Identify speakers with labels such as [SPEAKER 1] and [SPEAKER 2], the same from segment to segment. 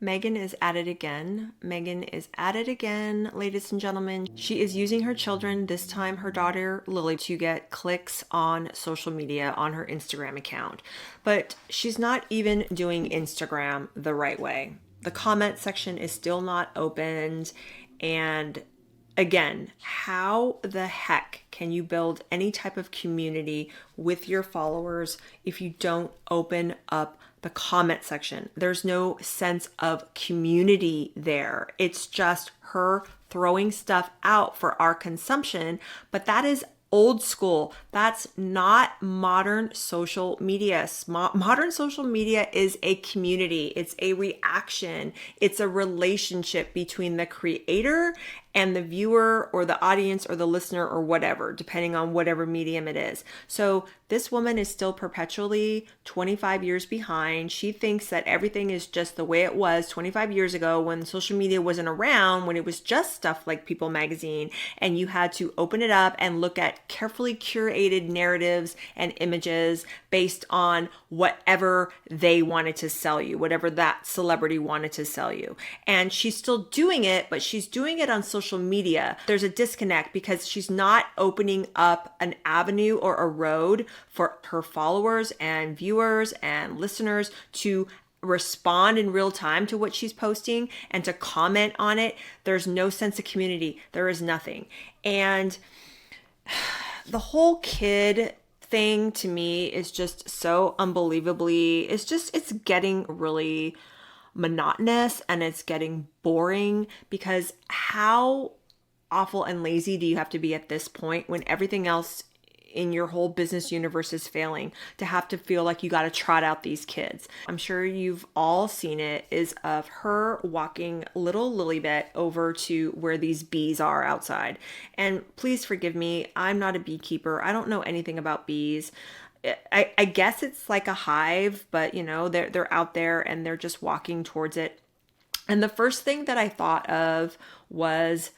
[SPEAKER 1] Meghan is at it again. Meghan is at it again, ladies and gentlemen. She is using her children, this time her daughter Lily, to get clicks on social media on her Instagram account. But she's not even doing Instagram the right way. The comment section is still not opened. And again, how the heck can you build any type of community with your followers if you don't open up the comment section? There's no sense of community there. It's just her throwing stuff out for our consumption, but that is old school. That's not modern social media. Modern social media is a community. It's a reaction. It's a relationship between the creator and the viewer or the audience or the listener or whatever, depending on whatever medium it is. So this woman is still perpetually 25 years behind. She thinks that everything is just the way it was 25 years ago when social media wasn't around, when it was just stuff like People magazine, and you had to open it up and look at carefully curated narratives and images based on whatever they wanted to sell you, whatever that celebrity wanted to sell you. And she's still doing it, but she's doing it on social media. There's a disconnect because she's not opening up an avenue or a road for her followers and viewers and listeners to respond in real time to what she's posting and to comment on it. There's no sense of community. There is nothing. And the whole kid thing to me is just so unbelievably, it's getting really monotonous and it's getting boring because how awful and lazy do you have to be at this point when everything else in your whole business universe is failing to have to feel like you got to trot out these kids? I'm sure you've all seen it, is of her walking little Lilybet over to where these bees are outside. And please forgive me, I'm not a beekeeper. I don't know anything about bees. I guess it's like a hive, but you know, they're out there and they're just walking towards it. And the first thing that I thought of was,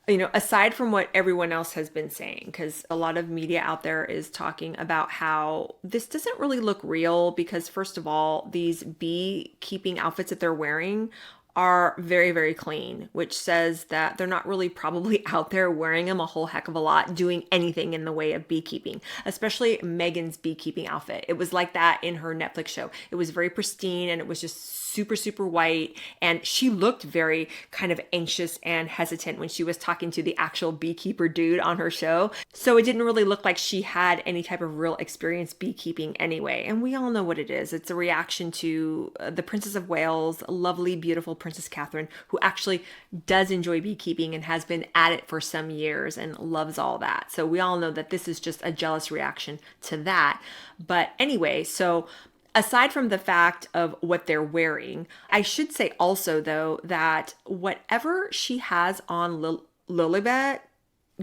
[SPEAKER 1] aside from what everyone else has been saying, because a lot of media out there is talking about how this doesn't really look real because, first of all, these beekeeping outfits that they're wearing are very, very clean, which says that they're not really probably out there wearing them a whole heck of a lot, doing anything in the way of beekeeping, especially Meghan's beekeeping outfit. It was like that in her Netflix show. It was very pristine and it was just super, super white. And she looked very kind of anxious and hesitant when she was talking to the actual beekeeper dude on her show. So it didn't really look like she had any type of real experience beekeeping anyway. And we all know what it is. It's a reaction to the Princess of Wales, lovely, beautiful Princess Catherine, who actually does enjoy beekeeping and has been at it for some years and loves all that. So we all know that this is just a jealous reaction to that. But anyway, so aside from the fact of what they're wearing, I should say also, though, that whatever she has on Lilybet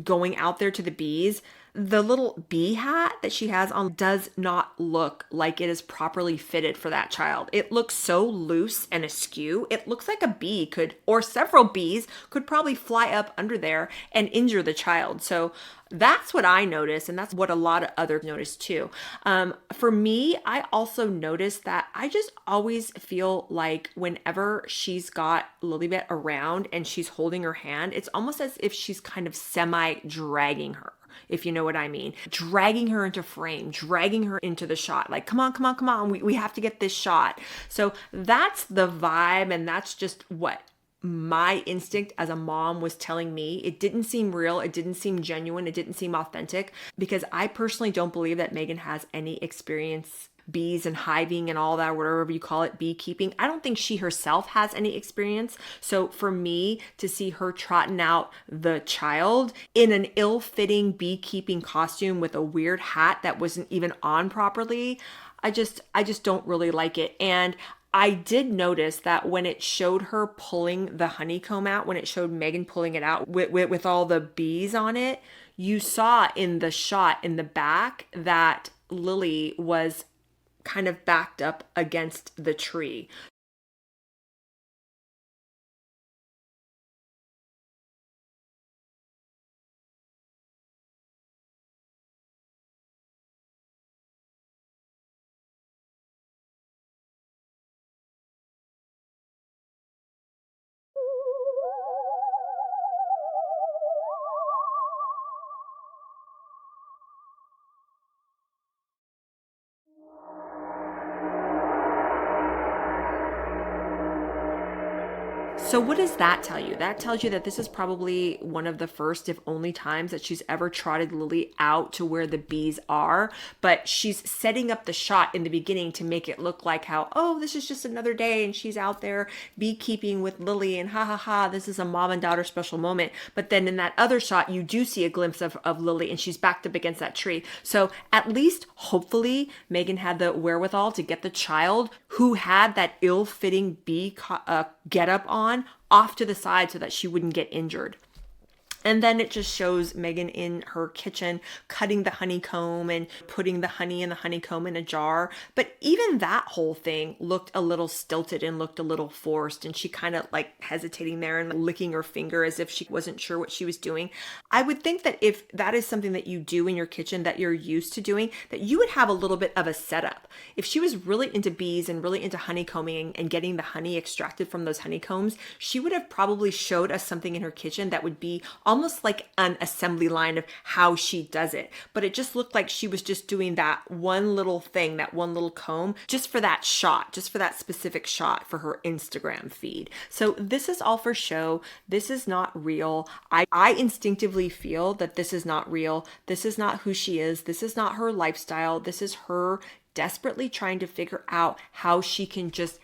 [SPEAKER 1] going out there to the bees, the little bee hat that she has on does not look like it is properly fitted for that child. It looks so loose and askew. It looks like a bee could, or several bees could probably fly up under there and injure the child. So that's what I noticed, and that's what a lot of others noticed too. For me, I also noticed that I just always feel like whenever she's got Lilybet around and she's holding her hand, it's almost as if she's kind of semi-dragging her, if you know what I mean. Dragging her into frame, dragging her into the shot. Like, come on, come on, come on. We have to get this shot. So that's the vibe, and that's just what my instinct as a mom was telling me. It didn't seem real. It didn't seem genuine. It didn't seem authentic because I personally don't believe that Meghan has any experience bees and hiving and all that, whatever you call it, beekeeping. I don't think she herself has any experience. So for me to see her trotting out the child in an ill-fitting beekeeping costume with a weird hat that wasn't even on properly, I just don't really like it. And I did notice that when it showed her pulling the honeycomb out, when it showed Meghan pulling it out with all the bees on it, you saw in the shot in the back that Lily was kind of backed up against the tree. So what does that tell you? That tells you that this is probably one of the first, if only times that she's ever trotted Lily out to where the bees are, but she's setting up the shot in the beginning to make it look like how, oh, this is just another day and she's out there beekeeping with Lily and ha ha ha, this is a mom and daughter special moment. But then in that other shot, you do see a glimpse of Lily and she's backed up against that tree. So at least, hopefully, Meghan had the wherewithal to get the child who had that ill-fitting bee getup on off to the side so that she wouldn't get injured. And then it just shows Meghan in her kitchen cutting the honeycomb and putting the honey in the honeycomb in a jar. But even that whole thing looked a little stilted and looked a little forced. And she kind of like hesitating there and licking her finger as if she wasn't sure what she was doing. I would think that if that is something that you do in your kitchen that you're used to doing, that you would have a little bit of a setup. If she was really into bees and really into honeycombing and getting the honey extracted from those honeycombs, she would have probably showed us something in her kitchen that would be almost like an assembly line of how she does it. But it just looked like she was just doing that one little thing, that one little comb, just for that shot, just for that specific shot for her Instagram feed. So this is all for show. This is not real. I instinctively feel that this is not real. This is not who she is. This is not her lifestyle. This is her desperately trying to figure out how she can just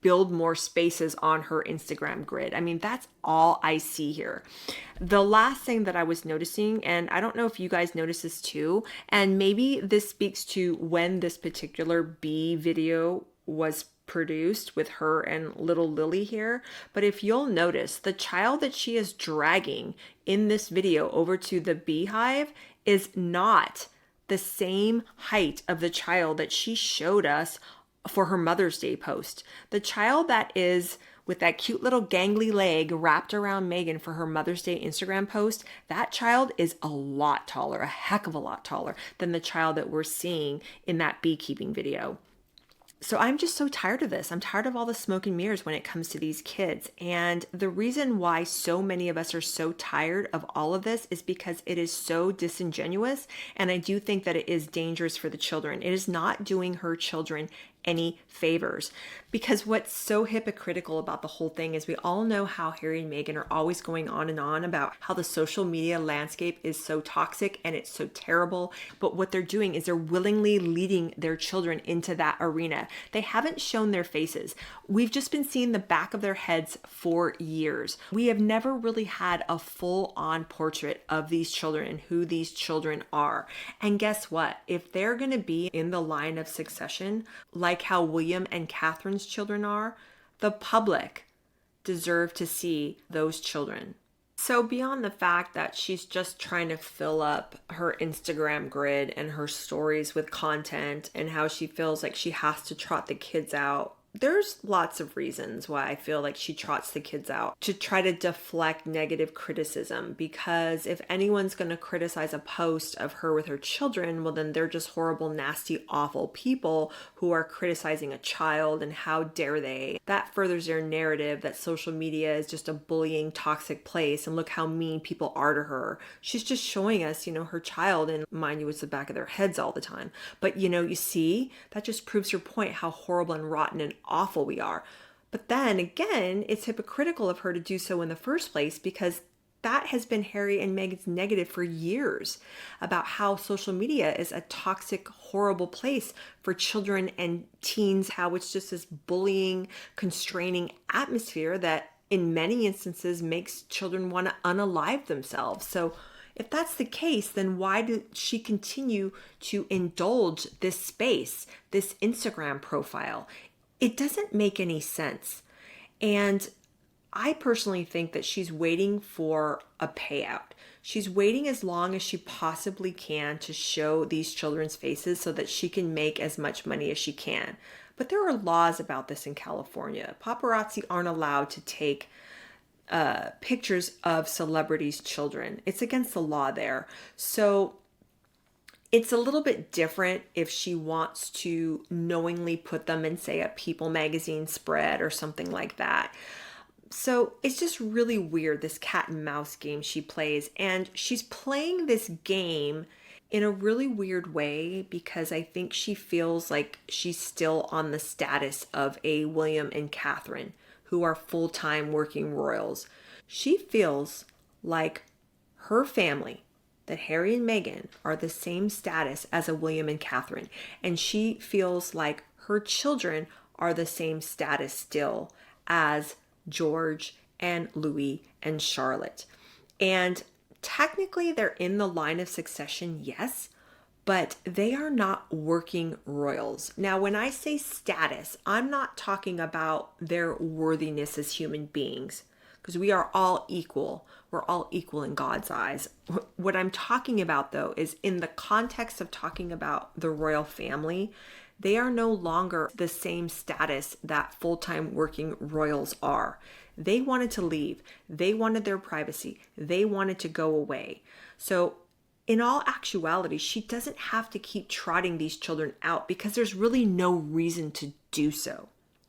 [SPEAKER 1] build more spaces on her Instagram grid. I mean, that's all I see here. The last thing that I was noticing, and I don't know if you guys notice this too, and maybe this speaks to when this particular bee video was produced with her and little Lily here, but if you'll notice, the child that she is dragging in this video over to the beehive is not the same height of the child that she showed us for her Mother's Day post. The child that is with that cute little gangly leg wrapped around Meghan for her Mother's Day Instagram post, that child is a lot taller, a heck of a lot taller than the child that we're seeing in that beekeeping video. So I'm just so tired of this. I'm tired of all the smoke and mirrors when it comes to these kids. And the reason why so many of us are so tired of all of this is because it is so disingenuous. And I do think that it is dangerous for the children. It is not doing her children any favors. Because what's so hypocritical about the whole thing is we all know how Harry and Meghan are always going on and on about how the social media landscape is so toxic and it's so terrible. But what they're doing is they're willingly leading their children into that arena. They haven't shown their faces. We've just been seeing the back of their heads for years. We have never really had a full-on portrait of these children and who these children are. And guess what? If they're going to be in the line of succession, like how William and Catherine's children are, the public deserve to see those children. So beyond the fact that she's just trying to fill up her Instagram grid and her stories with content and how she feels like she has to trot the kids out, there's lots of reasons why I feel like she trots the kids out to try to deflect negative criticism, because if anyone's going to criticize a post of her with her children, well, then they're just horrible, nasty, awful people who are criticizing a child, and how dare they? That furthers their narrative that social media is just a bullying, toxic place, and look how mean people are to her. She's just showing us, her child, and mind you, it's the back of their heads all the time. But, you see, that just proves her point, how horrible and rotten and awful we are. But then again, it's hypocritical of her to do so in the first place, because that has been Harry and Meghan's negative for years, about how social media is a toxic, horrible place for children and teens, how it's just this bullying, constraining atmosphere that in many instances makes children want to unalive themselves. So if that's the case, then why did she continue to indulge this space, this Instagram profile? It doesn't make any sense. And I personally think that she's waiting for a payout. She's waiting as long as she possibly can to show these children's faces so that she can make as much money as she can. But there are laws about this in California. Paparazzi aren't allowed to take pictures of celebrities' children. It's against the law there. So it's a little bit different if she wants to knowingly put them in, say, a People magazine spread or something like that. So it's just really weird, this cat and mouse game she plays. And she's playing this game in a really weird way because I think she feels like she's still on the status of a William and Catherine. who are full-time working royals. She feels like her family, that Harry and Meghan are the same status as a William and Catherine. And she feels like her children are the same status still as George and Louis and Charlotte. And technically they're in the line of succession, yes, but they are not working royals. Now, when I say status, I'm not talking about their worthiness as human beings, because we are all equal. We're all equal in God's eyes. What I'm talking about, though, is in the context of talking about the royal family, they are no longer the same status that full-time working royals are. They wanted to leave. They wanted their privacy. They wanted to go away. So in all actuality, she doesn't have to keep trotting these children out because there's really no reason to do so.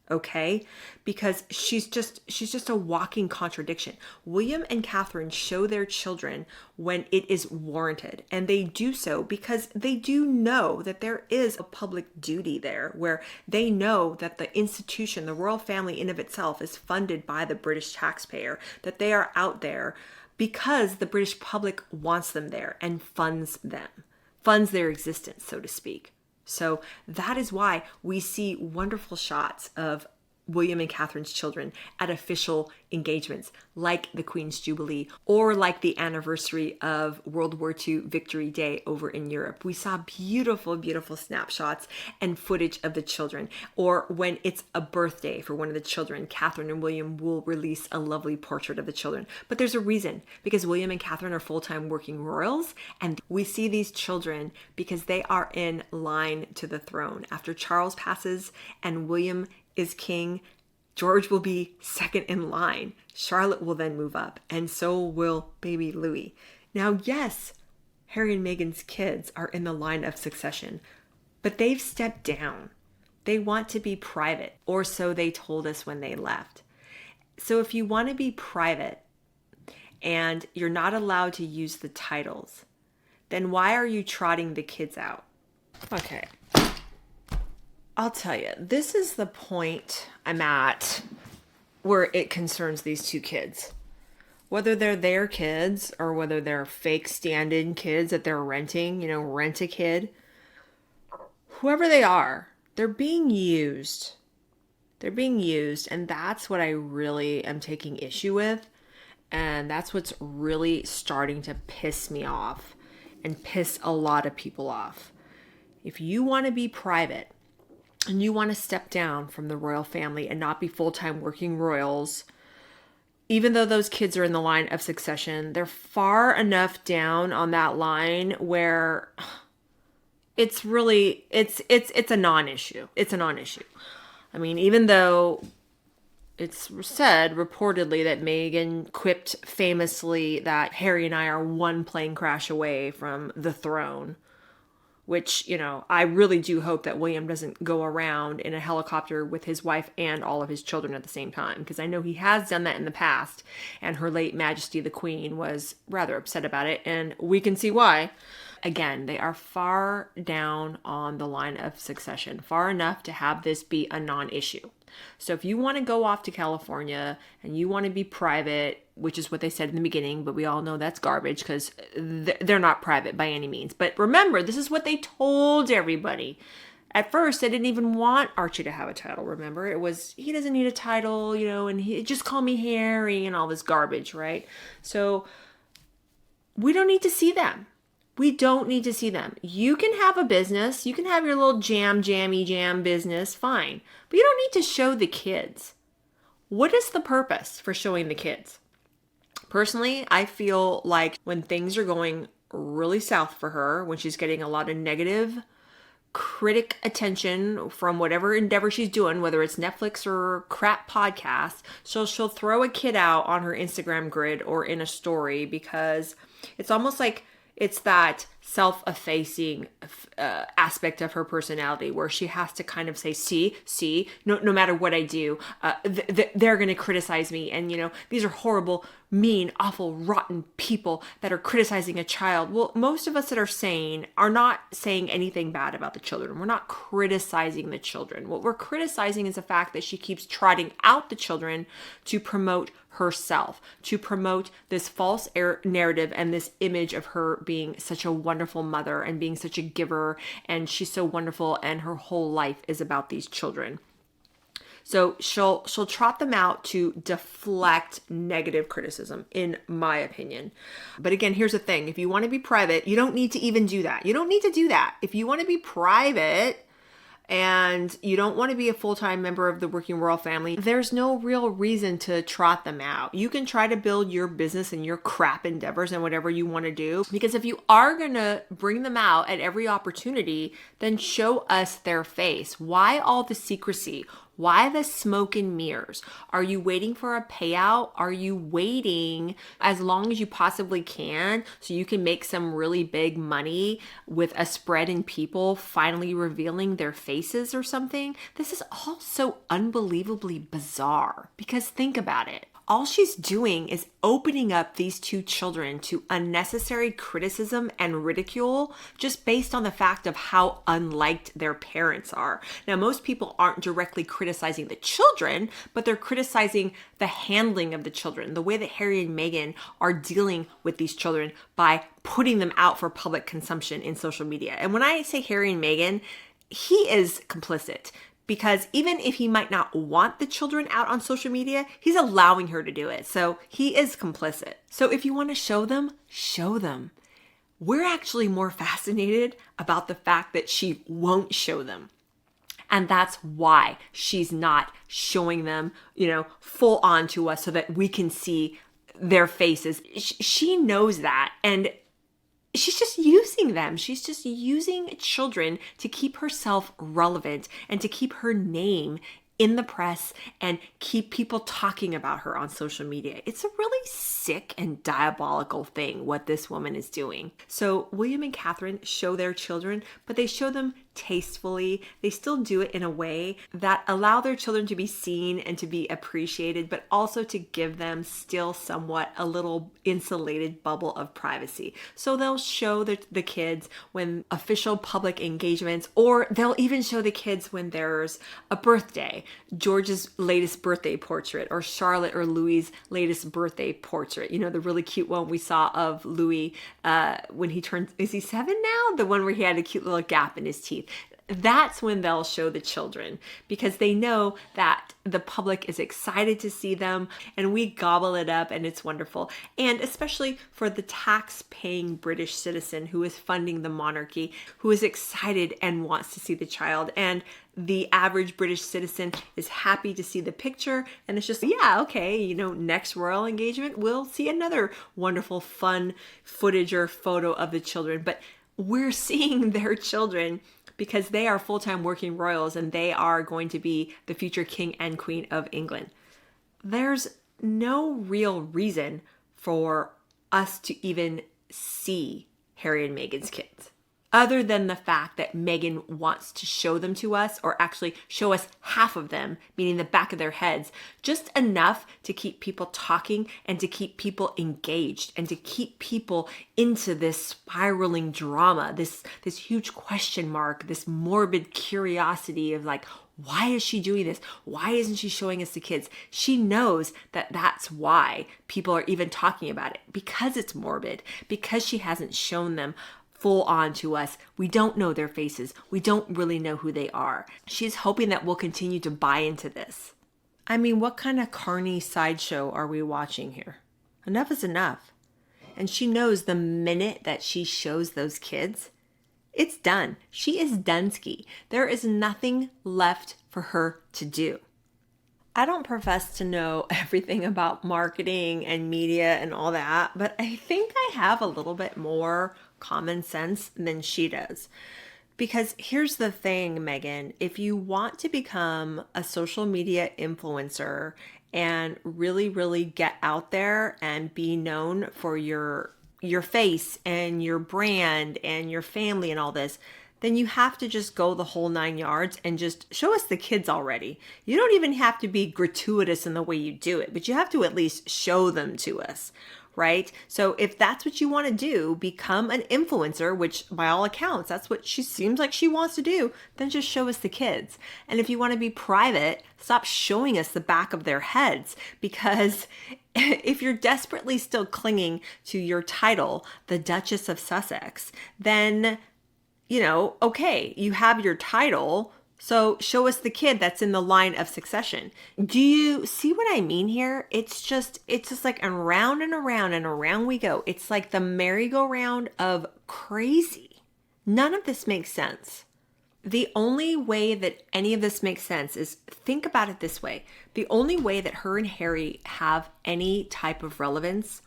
[SPEAKER 1] Okay? Because she's just a walking contradiction. William and Catherine show their children when it is warranted, and they do so because they do know that there is a public duty there, where they know that the institution, the royal family in of itself, is funded by the British taxpayer, that they are out there because the British public wants them there and funds their existence, so to speak. So that is why we see wonderful shots of William and Catherine's children at official engagements, like the Queen's Jubilee or like the anniversary of World War II Victory Day over in Europe. We saw beautiful, beautiful snapshots and footage of the children. Or when it's a birthday for one of the children, Catherine and William will release a lovely portrait of the children. But there's a reason, because William and Catherine are full-time working royals, and we see these children because they are in line to the throne. After Charles passes and William is king, George will be second in line. Charlotte will then move up, and so will baby Louis. Now, yes, Harry and Meghan's kids are in the line of succession, but they've stepped down. They want to be private, or so they told us when they left. So if you want to be private and you're not allowed to use the titles, then why are you trotting the kids out? Okay. I'll tell you, this is the point I'm at where it concerns these two kids. Whether they're their kids or whether they're fake stand-in kids that they're renting, rent a kid. Whoever they are, they're being used. They're being used, and that's what I really am taking issue with. And that's what's really starting to piss me off and piss a lot of people off. If you want to be private, and you want to step down from the royal family and not be full-time working royals, even though those kids are in the line of succession, they're far enough down on that line where it's really, it's a non-issue. It's a non-issue. I mean, even though it's said reportedly that Meghan quipped famously that Harry and I are one plane crash away from the throne, which, I really do hope that William doesn't go around in a helicopter with his wife and all of his children at the same time, because I know he has done that in the past, and Her late Majesty the Queen was rather upset about it, and we can see why. Again, they are far down on the line of succession, far enough to have this be a non-issue. So if you want to go off to California and you want to be private, which is what they said in the beginning, but we all know that's garbage because they're not private by any means. But remember, this is what they told everybody. At first, they didn't even want Archie to have a title, remember? It was, he doesn't need a title, and he just call me Harry and all this garbage, right? So we don't need to see them. We don't need to see them. You can have a business. You can have your little jammy jam business. Fine. But you don't need to show the kids. What is the purpose for showing the kids? Personally, I feel like when things are going really south for her, when she's getting a lot of negative critic attention from whatever endeavor she's doing, whether it's Netflix or crap podcast, so she'll throw a kid out on her Instagram grid or in a story because it's almost like it's that self-effacing aspect of her personality, where she has to kind of say, see, no matter what I do, they're going to criticize me. And, these are horrible, mean, awful, rotten people that are criticizing a child. Well, most of us that are sane are not saying anything bad about the children. We're not criticizing the children. What we're criticizing is the fact that she keeps trotting out the children to promote herself, to promote this false narrative and this image of her being such a wonderful mother and being such a giver, and she's so wonderful, and her whole life is about these children. So she'll trot them out to deflect negative criticism, in my opinion. But again, here's the thing. If you want to be private, you don't need to even do that. You don't need to do that. If you want to be private and you don't want to be a full-time member of the working royal family, there's no real reason to trot them out. You can try to build your business and your crap endeavors and whatever you want to do. Because if you are going to bring them out at every opportunity, then show us their face. Why all the secrecy? Why the smoke and mirrors? Are you waiting for a payout? Are you waiting as long as you possibly can so you can make some really big money with a spread in people finally revealing their faces or something? This is all so unbelievably bizarre, because think about it. All she's doing is opening up these two children to unnecessary criticism and ridicule just based on the fact of how unliked their parents are. Now, most people aren't directly criticizing the children, but they're criticizing the handling of the children, the way that Harry and Meghan are dealing with these children by putting them out for public consumption in social media. And when I say Harry and Meghan, he is complicit. Because even if he might not want the children out on social media, he's allowing her to do it. So he is complicit. So if you want to show them, show them. We're actually more fascinated about the fact that she won't show them. And that's why she's not showing them, full on to us so that we can see their faces. She knows that. And she's just using them. She's just using children to keep herself relevant and to keep her name in the press and keep people talking about her on social media. It's a really sick and diabolical thing what this woman is doing. So William and Catherine show their children, but they show them tastefully. They still do it in a way that allow their children to be seen and to be appreciated, but also to give them still somewhat a little insulated bubble of privacy. So they'll show the kids when official public engagements, or they'll even show the kids when there's a birthday, George's latest birthday portrait, or Charlotte or Louis's latest birthday portrait. The really cute one we saw of Louis when he turned, is he 7 now? The one where he had a cute little gap in his teeth. That's when they'll show the children, because they know that the public is excited to see them and we gobble it up and it's wonderful. And especially for the tax-paying British citizen who is funding the monarchy, who is excited and wants to see the child. And the average British citizen is happy to see the picture, and it's just, yeah, okay, next royal engagement, we'll see another wonderful, fun footage or photo of the children. But we're seeing their children because they are full-time working royals and they are going to be the future king and queen of England. There's no real reason for us to even see Harry and Meghan's kids, other than the fact that Meghan wants to show them to us, or actually show us half of them, meaning the back of their heads, just enough to keep people talking and to keep people engaged and to keep people into this spiraling drama, this huge question mark, this morbid curiosity of like, why is she doing this? Why isn't she showing us the kids? She knows that that's why people are even talking about it, because it's morbid, because she hasn't shown them full on to us. We don't know their faces. We don't really know who they are. She's hoping that we'll continue to buy into this. I mean, what kind of carny sideshow are we watching here? Enough is enough. And she knows the minute that she shows those kids, it's done. She is doneski. There is nothing left for her to do. I don't profess to know everything about marketing and media and all that, but I think I have a little bit more common sense than she does. Because here's the thing, Meghan, if you want to become a social media influencer and really, really get out there and be known for your your face and your brand and your family and all this, then you have to just go the whole 9 yards and just show us the kids already. You don't even have to be gratuitous in the way you do it, but you have to at least show them to us, right? So if that's what you want to do, become an influencer, which by all accounts, that's what she seems like she wants to do, then just show us the kids. And if you want to be private, stop showing us the back of their heads, because if you're desperately still clinging to your title, the Duchess of Sussex, then okay, you have your title, so show us the kid that's in the line of succession. Do you see what I mean here? It's just like around and around and around we go. It's like the merry-go-round of crazy. None of this makes sense. The only way that any of this makes sense is, think about it this way. The only way that her and Harry have any type of relevance,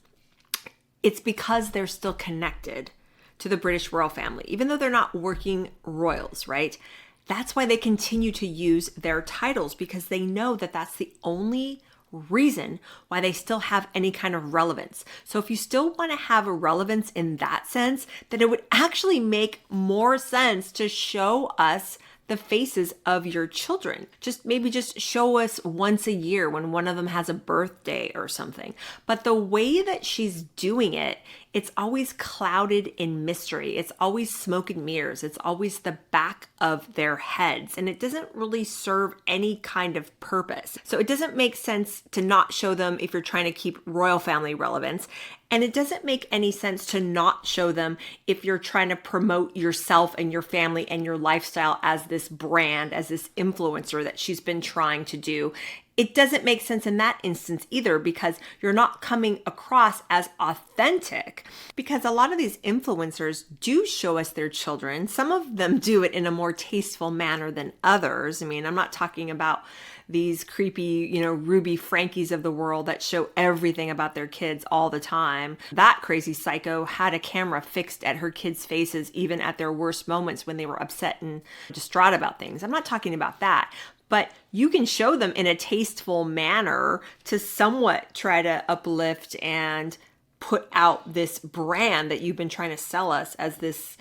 [SPEAKER 1] it's because they're still connected to the British royal family, even though they're not working royals, right? That's why they continue to use their titles, because they know that that's the only reason why they still have any kind of relevance. So if you still want to have a relevance in that sense, then it would actually make more sense to show us the faces of your children. Maybe just show us once a year when one of them has a birthday or something. But the way that she's doing it, it's always clouded in mystery. It's always smoke and mirrors. It's always the back of their heads. And it doesn't really serve any kind of purpose. So it doesn't make sense to not show them if you're trying to keep royal family relevance. And it doesn't make any sense to not show them if you're trying to promote yourself and your family and your lifestyle as this brand, as this influencer that she's been trying to do. It doesn't make sense in that instance either, because you're not coming across as authentic. Because a lot of these influencers do show us their children. Some of them do it in a more tasteful manner than others. I mean, I'm not talking about these creepy, Ruby Frankies of the world that show everything about their kids all the time. That crazy psycho had a camera fixed at her kids' faces, even at their worst moments when they were upset and distraught about things. I'm not talking about that. But you can show them in a tasteful manner to somewhat try to uplift and put out this brand that you've been trying to sell us as this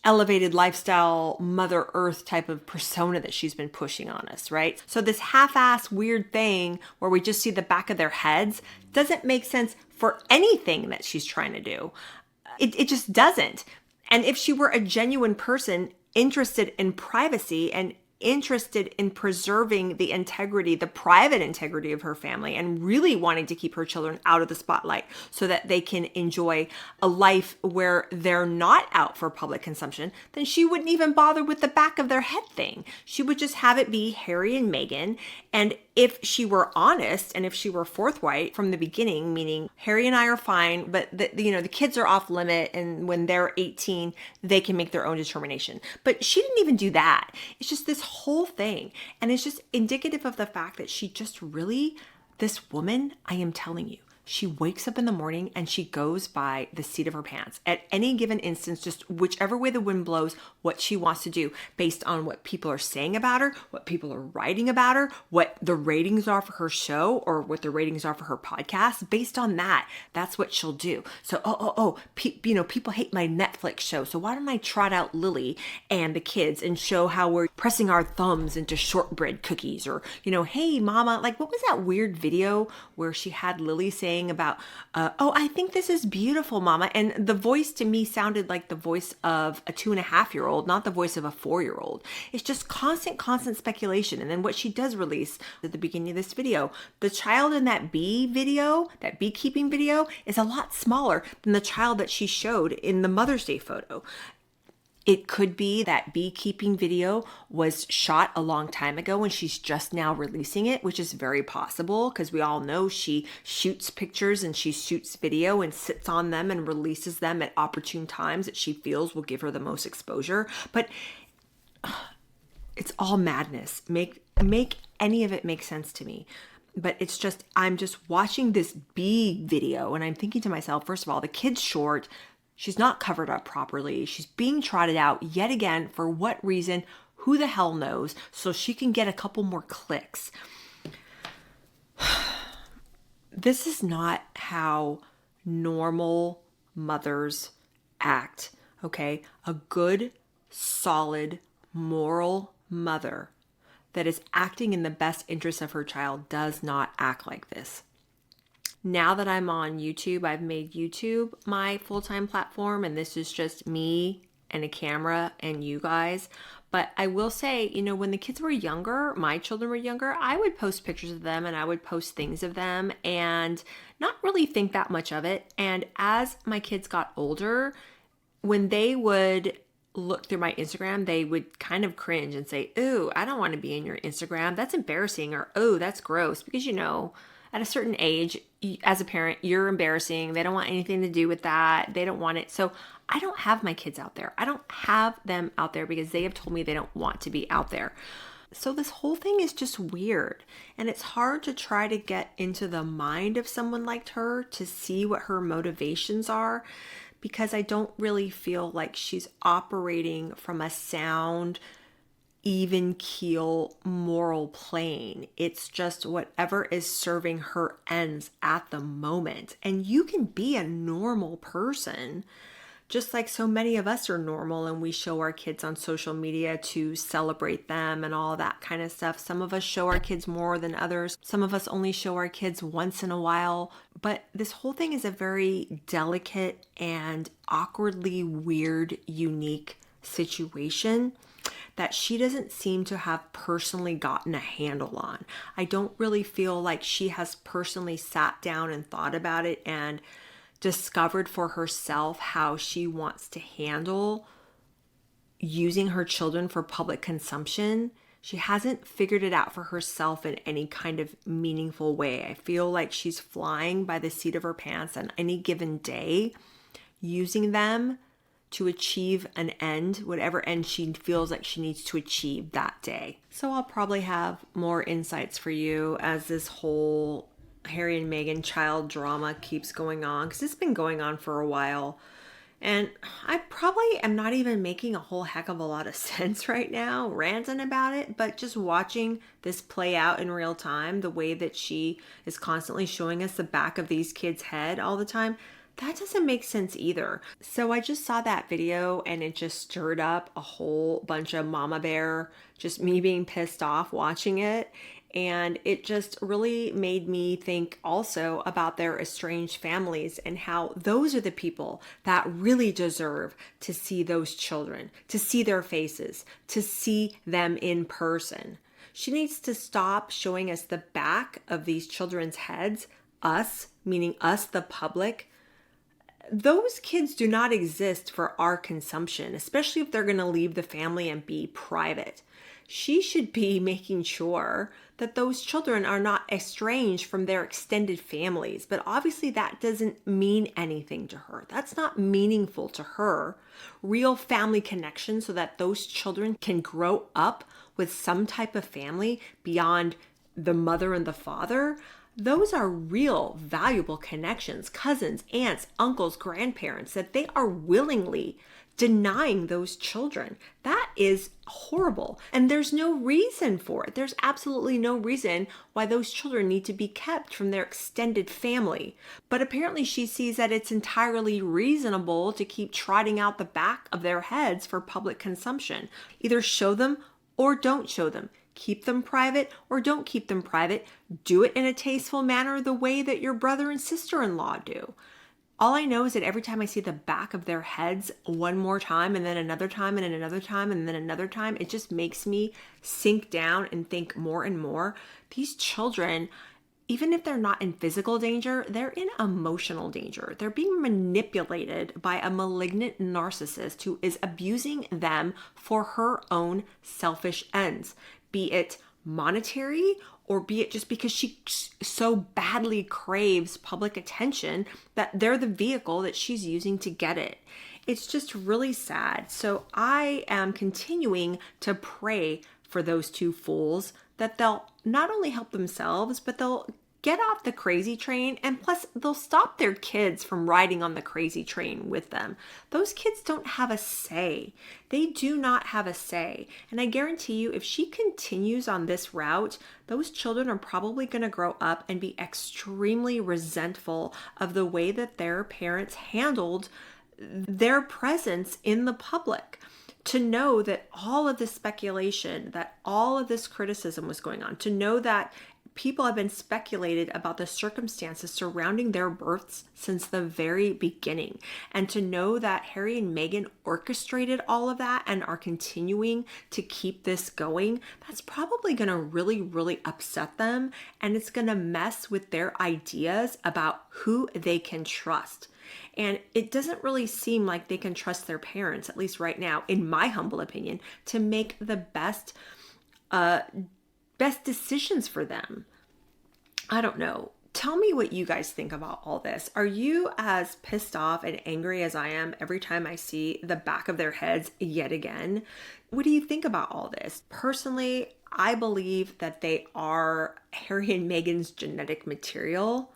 [SPEAKER 1] elevated lifestyle, Mother Earth type of persona that she's been pushing on us, right? So this half-ass weird thing where we just see the back of their heads doesn't make sense for anything that she's trying to do. It just doesn't. And if she were a genuine person interested in privacy and interested in preserving the integrity, the private integrity of her family, and really wanting to keep her children out of the spotlight so that they can enjoy a life where they're not out for public consumption, then she wouldn't even bother with the back of their head thing. She would just have it be Harry and Meghan. And if she were honest and if she were forthright from the beginning, meaning Harry and I are fine, but the kids are off limit, and when they're 18, they can make their own determination. But she didn't even do that. It's just this whole thing. And it's just indicative of the fact that she just really, this woman, I am telling you, she wakes up in the morning and she goes by the seat of her pants. At any given instance, just whichever way the wind blows, what she wants to do based on what people are saying about her, what people are writing about her, what the ratings are for her show or what the ratings are for her podcast. Based on that, that's what she'll do. So, people hate my Netflix show. So why don't I trot out Lily and the kids and show how we're pressing our thumbs into shortbread cookies, or, hey, mama, like what was that weird video where she had Lily saying about, I think this is beautiful, mama. And the voice to me sounded like the voice of a 2.5-year-old, not the voice of a 4-year-old. It's just constant speculation. And then what she does release at the beginning of this video, the child in that that beekeeping video, is a lot smaller than the child that she showed in the Mother's Day photo. It could be that beekeeping video was shot a long time ago and she's just now releasing it, which is very possible because we all know she shoots pictures and she shoots video and sits on them and releases them at opportune times that she feels will give her the most exposure. But it's all madness. Make any of it make sense to me. But it's just, I'm just watching this bee video and I'm thinking to myself, first of all, the kid's short. She's not covered up properly. She's being trotted out yet again. For what reason? Who the hell knows? So she can get a couple more clicks. This is not how normal mother's act, okay? A good, solid, moral mother that is acting in the best interest of her child does not act like this. Now that I'm on YouTube, I've made YouTube my full-time platform, and this is just me and a camera and you guys. But I will say, when the kids were younger, my children were younger, I would post pictures of them and I would post things of them and not really think that much of it. And as my kids got older, when they would look through my Instagram, they would kind of cringe and say, "Ooh, I don't want to be in your Instagram. That's embarrassing," or "Oh, that's gross." Because, at a certain age, as a parent, you're embarrassing. They don't want anything to do with that. They don't want it. So I don't have my kids out there. I don't have them out there because they have told me they don't want to be out there. So this whole thing is just weird. And it's hard to try to get into the mind of someone like her to see what her motivations are, because I don't really feel like she's operating from a sound, even keel moral plane. It's just whatever is serving her ends at the moment. And you can be a normal person, just like so many of us are normal, and we show our kids on social media to celebrate them and all that kind of stuff. Some of us show our kids more than others. Some of us only show our kids once in a while. But this whole thing is a very delicate and awkwardly weird, unique situation that she doesn't seem to have personally gotten a handle on. I don't really feel like she has personally sat down and thought about it and discovered for herself how she wants to handle using her children for public consumption. She hasn't figured it out for herself in any kind of meaningful way. I feel like she's flying by the seat of her pants on any given day, using them to achieve an end, whatever end she feels like she needs to achieve that day. So I'll probably have more insights for you as this whole Harry and Meghan child drama keeps going on, because it's been going on for a while. And I probably am not even making a whole heck of a lot of sense right now, ranting about it, but just watching this play out in real time, the way that she is constantly showing us the back of these kids' head all the time, that doesn't make sense either. So I just saw that video and it just stirred up a whole bunch of mama bear, just me being pissed off watching it. And it just really made me think also about their estranged families and how those are the people that really deserve to see those children, to see their faces, to see them in person. She needs to stop showing us the back of these children's heads, us, meaning us, the public. Those kids do not exist for our consumption, especially if they're going to leave the family and be private. She should be making sure that those children are not estranged from their extended families. But obviously that doesn't mean anything to her. That's not meaningful to her. Real family connection so that those children can grow up with some type of family beyond the mother and the father. Those are real, valuable connections, cousins, aunts, uncles, grandparents, that they are willingly denying those children. That is horrible. And there's no reason for it. There's absolutely no reason why those children need to be kept from their extended family. But apparently she sees that it's entirely reasonable to keep trotting out the back of their heads for public consumption. Either show them or don't show them. Keep them private or don't keep them private. Do it in a tasteful manner the way that your brother and sister-in-law do. All I know is that every time I see the back of their heads one more time and then another time and then another time and then another time, it just makes me sink down and think more and more. These children, even if they're not in physical danger, they're in emotional danger. They're being manipulated by a malignant narcissist who is abusing them for her own selfish ends, be it monetary or be it just because she so badly craves public attention that they're the vehicle that she's using to get it. It's just really sad. So I am continuing to pray for those two fools that they'll not only help themselves, but they'll get off the crazy train, and plus they'll stop their kids from riding on the crazy train with them. Those kids don't have a say. They do not have a say. And I guarantee you, if she continues on this route, those children are probably going to grow up and be extremely resentful of the way that their parents handled their presence in the public. To know that all of this speculation, that all of this criticism was going on, to know that people have been speculated about the circumstances surrounding their births since the very beginning. And to know that Harry and Meghan orchestrated all of that and are continuing to keep this going, that's probably going to really, really upset them. And it's going to mess with their ideas about who they can trust. And it doesn't really seem like they can trust their parents, at least right now, in my humble opinion, to make the best decisions for them. I don't know. Tell me what you guys think about all this. Are you as pissed off and angry as I am every time I see the back of their heads yet again? What do you think about all this? Personally, I believe that they are Harry and Meghan's genetic material.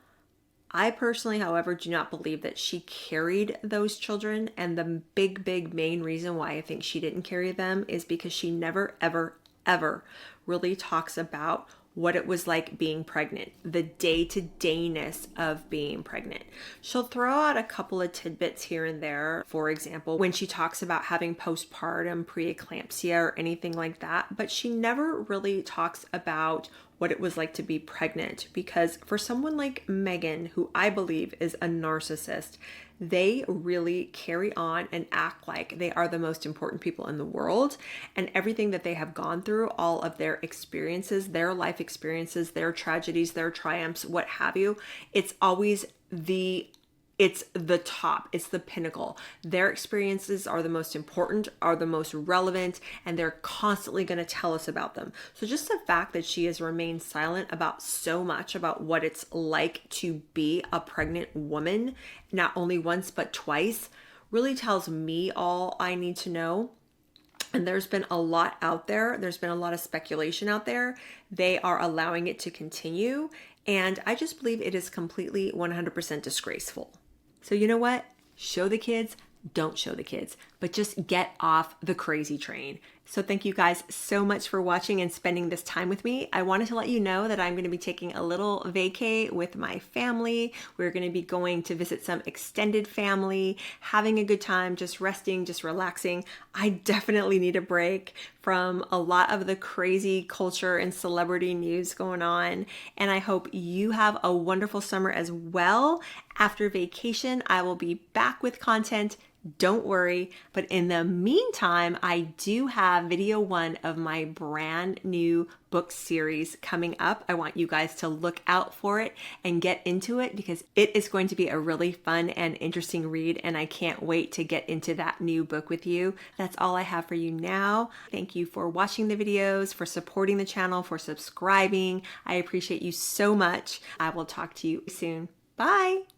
[SPEAKER 1] I personally, however, do not believe that she carried those children. And the big main reason why I think she didn't carry them is because she never, ever really talks about what it was like being pregnant, the day-to-dayness of being pregnant. She'll throw out a couple of tidbits here and there. For example, when she talks about having postpartum preeclampsia or anything like that, but she never really talks about what it was like to be pregnant, because for someone like Meghan, who I believe is a narcissist, they really carry on and act like they are the most important people in the world, and everything that they have gone through, all of their experiences, their life experiences, their tragedies, their triumphs, what have you, it's always it's the top, it's the pinnacle. Their experiences are the most important, are the most relevant, and they're constantly going to tell us about them. So just the fact that she has remained silent about so much about what it's like to be a pregnant woman, not only once, but twice, really tells me all I need to know. And there's been a lot out there. There's been a lot of speculation out there. They are allowing it to continue. And I just believe it is completely 100% disgraceful. So you know what? Show the kids, don't show the kids, but just get off the crazy train. So thank you guys so much for watching and spending this time with me. I wanted to let you know that I'm going to be taking a little vacay with my family. We're going to be going to visit some extended family, having a good time, just resting, just relaxing. I definitely need a break from a lot of the crazy culture and celebrity news going on. And I hope you have a wonderful summer as well. After vacation, I will be back with content. Don't worry. But in the meantime, I do have video 1 of my brand new book series coming up. I want you guys to look out for it and get into it, because it is going to be a really fun and interesting read, and I can't wait to get into that new book with you. That's all I have for you now. Thank you for watching the videos, for supporting the channel, for subscribing. I appreciate you so much. I will talk to you soon. Bye.